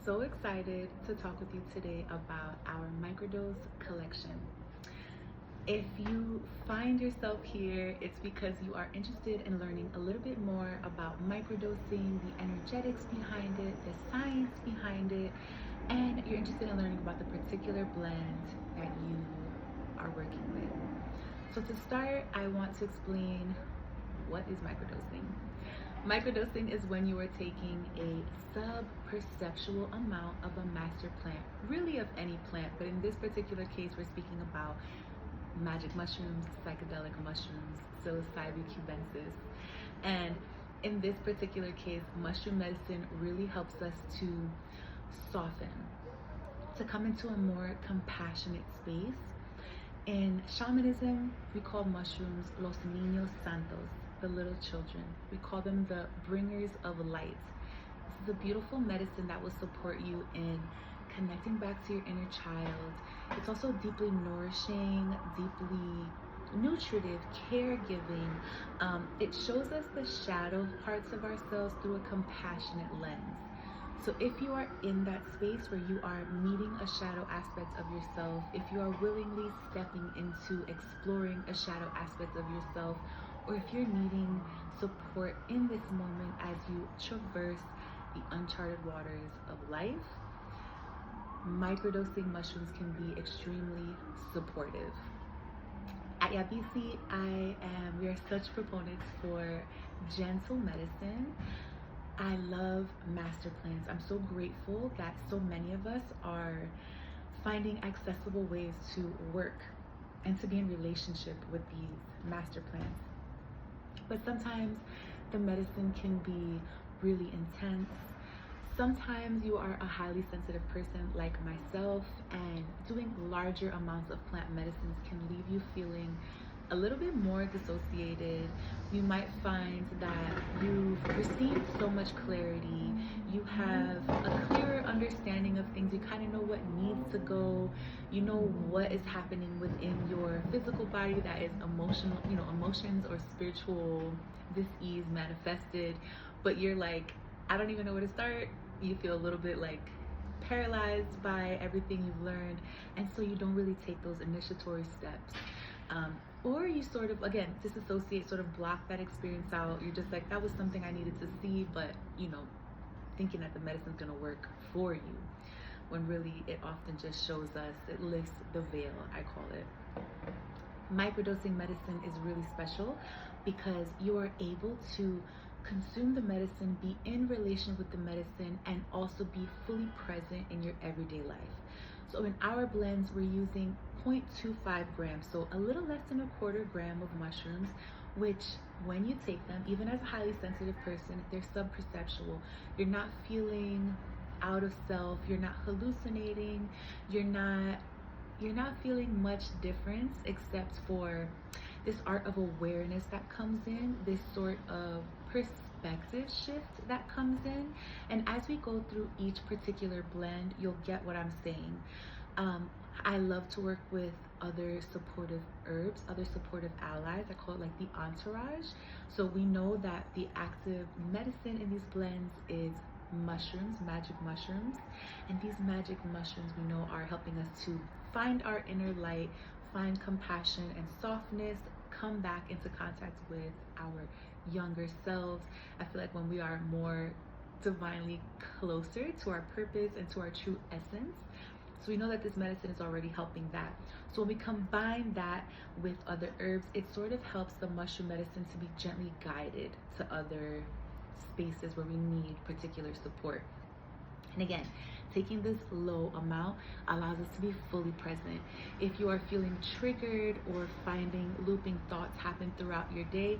so excited to talk with you today about our microdose collection. If you find yourself here, it's because you are interested in learning a little bit more about microdosing, the energetics behind it, the science behind it, and you're interested in learning about the particular blend that you are working with. So to start, I want to explain what is microdosing. Microdosing is when you are taking a sub-perceptual amount of a master plant, really of any plant, but in this particular case, we're speaking about magic mushrooms, psychedelic mushrooms, psilocybin cubensis. And in this particular case, mushroom medicine really helps us to soften, to come into a more compassionate space. In shamanism, we call mushrooms los niños santos, the little children. We call them the bringers of light. This is a beautiful medicine that will support you in connecting back to your inner child. It's also deeply nourishing, deeply nutritive, caregiving. It shows us the shadow parts of ourselves through a compassionate lens. So if you are in that space where you are meeting a shadow aspect of yourself, if you are willingly stepping into exploring a shadow aspect of yourself, or if you're needing support in this moment as you traverse the uncharted waters of life, microdosing mushrooms can be extremely supportive. At Yabisi, we are such proponents for gentle medicine. I love master plants. I'm so grateful that so many of us are finding accessible ways to work and to be in relationship with these master plants. But sometimes the medicine can be really intense. Sometimes you are a highly sensitive person like myself, and doing larger amounts of plant medicines can leave you feeling a little bit more dissociated. You might find that you've received so much clarity, you have a clearer understanding of things, you kind of know what needs to go, you know what is happening within your physical body that is emotional, emotions or spiritual dis-ease manifested, but you're like, I don't even know where to start. You feel a little bit like paralyzed by everything you've learned, and so you don't really take those initiatory steps. Or you sort of, again, disassociate, sort of block that experience out. You're just like, that was something I needed to see, but, thinking that the medicine's gonna work for you, when really it often just shows us, it lifts the veil, I call it. Microdosing medicine is really special because you are able to consume the medicine, be in relation with the medicine, and also be fully present in your everyday life. So in our blends, we're using 0.25 grams, so a little less than a quarter gram of mushrooms, which when you take them, even as a highly sensitive person, they're sub-perceptual. You're not feeling out of self, you're not hallucinating, you're not feeling much difference except for this art of awareness that comes in, this sort of perspective shift that comes in. And as we go through each particular blend, you'll get what I'm saying. I love to work with other supportive herbs, other supportive allies. I call it like the entourage. So we know that the active medicine in these blends is mushrooms, magic mushrooms. And these magic mushrooms we know are helping us to find our inner light, find compassion and softness, come back into contact with our younger selves. I feel like when we are more divinely closer to our purpose and to our true essence. So we know that this medicine is already helping that. So when we combine that with other herbs, it sort of helps the mushroom medicine to be gently guided to other spaces where we need particular support. And again, taking this low amount allows us to be fully present. If you are feeling triggered or finding looping thoughts happen throughout your day,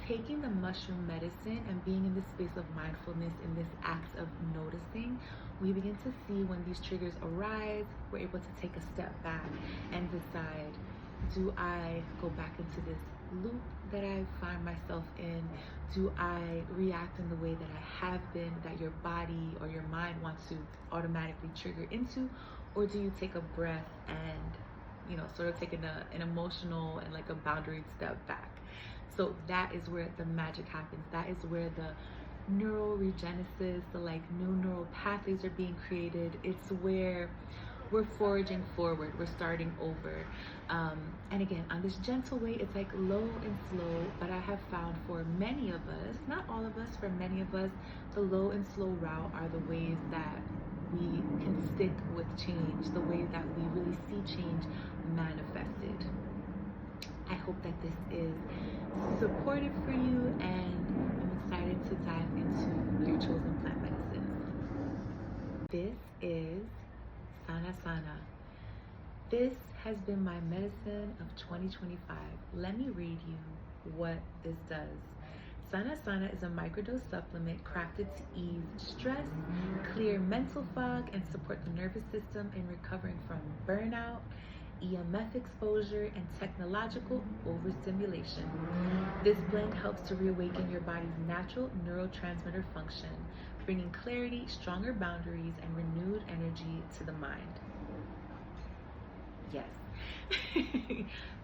taking the mushroom medicine and being in this space of mindfulness, in this act of noticing, we begin to see when these triggers arise. We're able to take a step back and decide, do I go back into this loop that I find myself in? Do I react in the way that I have been, that your body or your mind wants to automatically trigger into? Or do you take a breath and, sort of take an emotional and like a boundary step back? So that is where the magic happens. That is where the neuroregenesis, the like new neural pathways are being created. It's where we're foraging forward, we're starting over. And again, on this gentle way, it's like low and slow, but I have found for many of us, not all of us, for many of us, the low and slow route are the ways that we can stick with change, the way that we really see change manifested. I hope that this is supportive for you, and I'm excited to dive into your chosen plant medicines. This is Sana Sana. This has been my medicine of 2025. Let me read you what this does. Sana Sana is a microdose supplement crafted to ease stress, clear mental fog, and support the nervous system in recovering from burnout, EMF exposure, and technological overstimulation. This blend helps to reawaken your body's natural neurotransmitter function, bringing clarity, stronger boundaries, and renewed energy to the mind. Yes.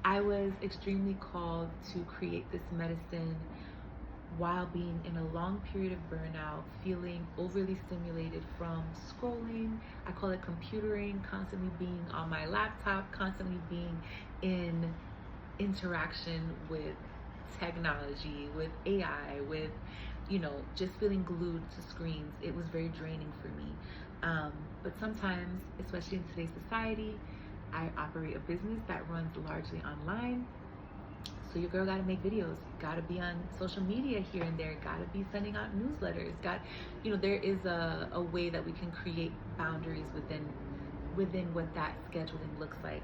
I was extremely called to create this medicine while being in a long period of burnout, feeling overly stimulated from scrolling. I call it computering, constantly being on my laptop, constantly being in interaction with technology, with AI, with, just feeling glued to screens. It was very draining for me. But sometimes, especially in today's society, I operate a business that runs largely online. So your girl gotta make videos, gotta be on social media here and there, gotta be sending out newsletters, there is a way that we can create boundaries within what that scheduling looks like.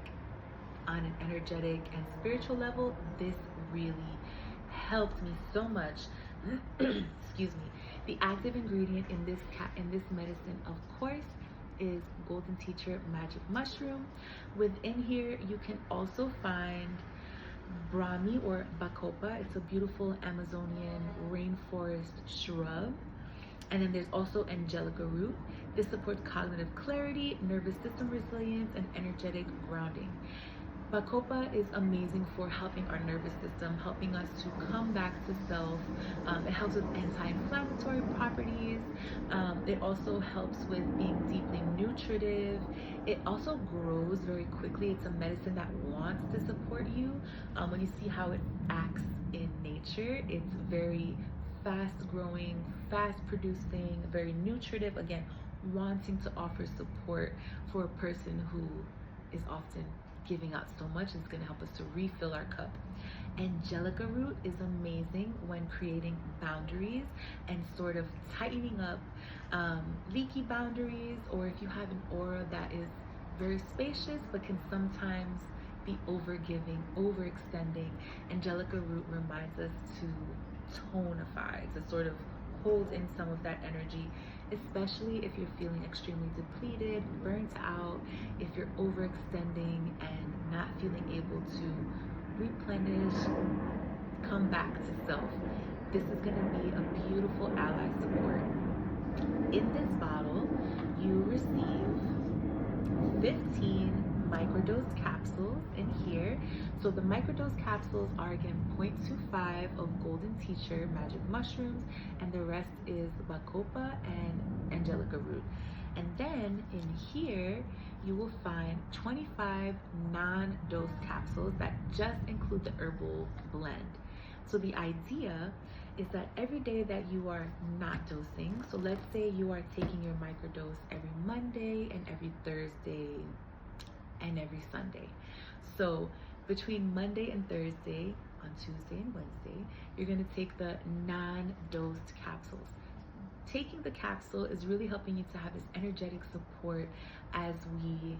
On an energetic and spiritual level, this really helped me so much. Excuse me. The active ingredient in this medicine, of course, is Golden Teacher Magic Mushroom. Within here, you can also find Brahmi or Bacopa. It's a beautiful Amazonian rainforest shrub. And then there's also Angelica root. This supports cognitive clarity, nervous system resilience, and energetic grounding. Bacopa is amazing for helping our nervous system, helping us to come back to self. It helps with anti-inflammatory properties. It also helps with being deeply nutritive. It also grows very quickly. It's a medicine that wants to support you. When you see how it acts in nature, it's very fast growing, fast producing, very nutritive. Again, wanting to offer support for a person who is often giving out so much. Is going to help us to refill our cup. Angelica root is amazing when creating boundaries and sort of tightening up leaky boundaries, or if you have an aura that is very spacious but can sometimes be overgiving, overextending. Angelica root reminds us to tonify, to sort of hold in some of that energy, especially if you're feeling extremely depleted, burnt out, if you're overextending and not feeling able to replenish, come back to self. This is going to be a beautiful ally support. In this bottle, you receive 15 microdose capsules in here. So the microdose capsules are again 0.25 of Golden Teacher Magic Mushrooms, and the rest is Bacopa and Angelica root. And then in here, you will find 25 non-dose capsules that just include the herbal blend. So the idea is that every day that you are not dosing, so let's say you are taking your microdose every Monday and every Thursday and every Sunday. So between Monday and Thursday, on Tuesday and Wednesday, you're going to take the non-dosed capsules. Taking the capsule is really helping you to have this energetic support as we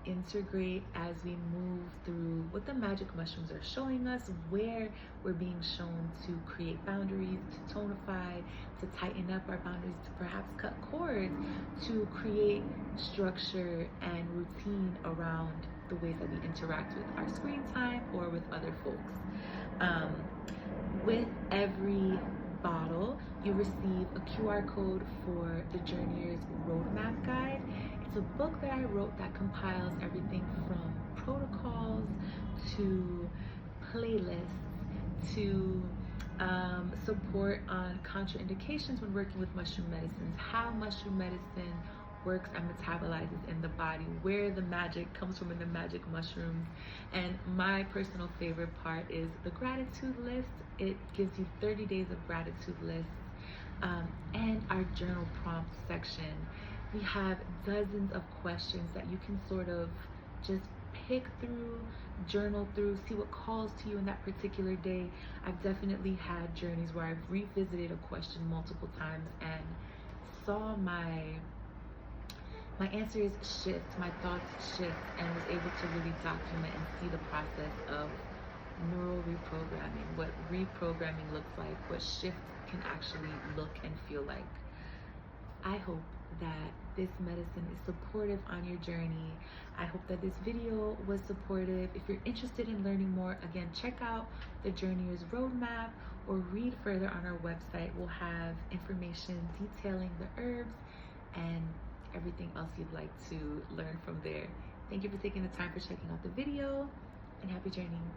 integrate, as we move through what the magic mushrooms are showing us, where we're being shown to create boundaries, to tonify, to tighten up our boundaries, to perhaps cut cords, to create structure and routine around the ways that we interact with our screen time or with other folks. With every bottle, you receive a QR code for the Journeyer's Roadmap Guide. It's a book that I wrote that compiles everything from protocols to playlists to support on contraindications when working with mushroom medicines, how mushroom medicine works and metabolizes in the body, where the magic comes from in the magic mushrooms. And my personal favorite part is the gratitude list. It gives you 30 days of gratitude lists, and our journal prompt section. We have dozens of questions that you can sort of just pick through, journal through, see what calls to you in that particular day. I've definitely had journeys where I've revisited a question multiple times and saw my answers shift, my thoughts shift, and was able to really document and see the process of neural reprogramming, what reprogramming looks like, what shift can actually look and feel like. I hope that this medicine is supportive on your journey. I hope that this video was supportive. If you're interested in learning more, again, check out the Journeyer's Roadmap or read further on our website. We'll have information detailing the herbs and everything else you'd like to learn from there. Thank you for taking the time for checking out the video, and happy journeying.